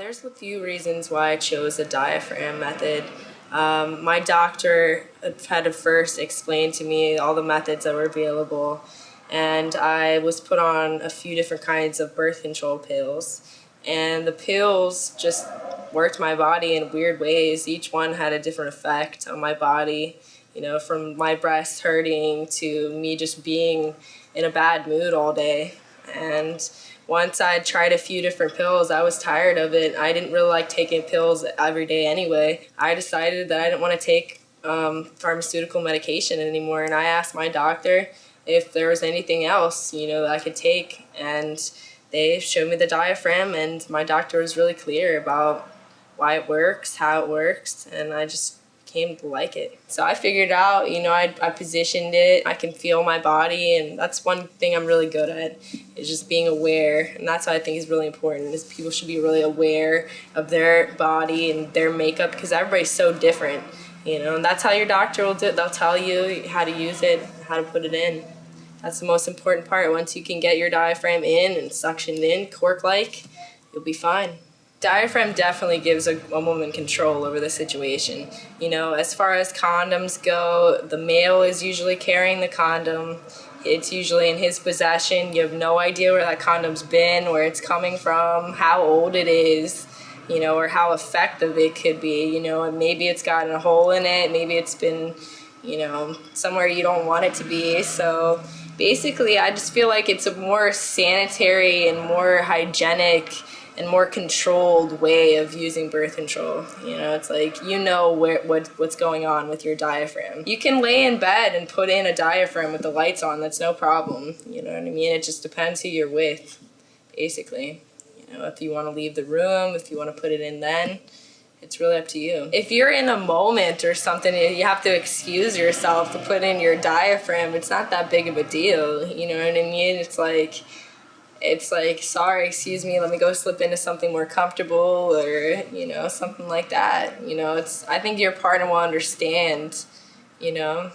There's a few reasons why I chose the diaphragm method. My doctor had to first explain to me all the methods that were available, and I was put on a few different kinds of birth control pills. And the pills just worked my body in weird ways. Each one had a different effect on my body, you know, from my breast hurting to me just being in a bad mood all day. And once I tried a few different pills, I was tired of it. I didn't really like taking pills every day anyway. I decided that I didn't want to take pharmaceutical medication anymore, and I asked my doctor if there was anything else, you know, that I could take, and they showed me the diaphragm, and my doctor was really clear about why it works, how it works, and I just came to like it. So I figured out, you know, I positioned it, I can feel my body, and that's one thing I'm really good at, is just being aware. And that's what I think is really important, is people should be really aware of their body and their makeup, because everybody's so different, you know, and that's how your doctor will do it. They'll tell you how to use it, how to put it in. That's the most important part. Once you can get your diaphragm in and suctioned in, cork-like, you'll be fine. Diaphragm definitely gives a woman control over the situation. You know, as far as condoms go, the male is usually carrying the condom. It's usually in his possession. You have no idea where that condom's been, where it's coming from, how old it is, you know, or how effective it could be, you know, and maybe it's gotten a hole in it, maybe it's been, you know, somewhere you don't want it to be. So basically, I just feel like it's a more sanitary and more hygienic and more controlled way of using birth control. You know, it's like, you know what's going on with your diaphragm. You can lay in bed and put in a diaphragm with the lights on, that's no problem. You know what I mean? It just depends who you're with, basically. You know, if you want to leave the room, if you want to put it in then, it's really up to you. If you're in a moment or something, you have to excuse yourself to put in your diaphragm, it's not that big of a deal, you know what I mean? It's like, sorry, excuse me, let me go slip into something more comfortable, or, you know, something like that. You know, I think your partner will understand, you know.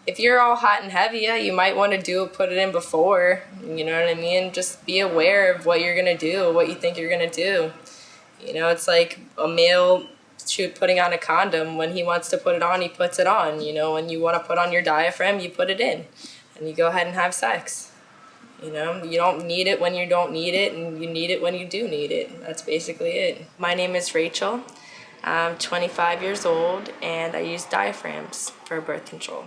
If you're all hot and heavy, yeah, you might want to put it in before, you know what I mean? Just be aware of what you're going to do, what you think you're going to do. You know, it's like a male putting on a condom. When he wants to put it on, he puts it on. You know, when you want to put on your diaphragm, you put it in, and you go ahead and have sex. You know, you don't need it when you don't need it, and you need it when you do need it. That's basically it. My name is Rachel. I'm 25 years old, and I use diaphragms for birth control.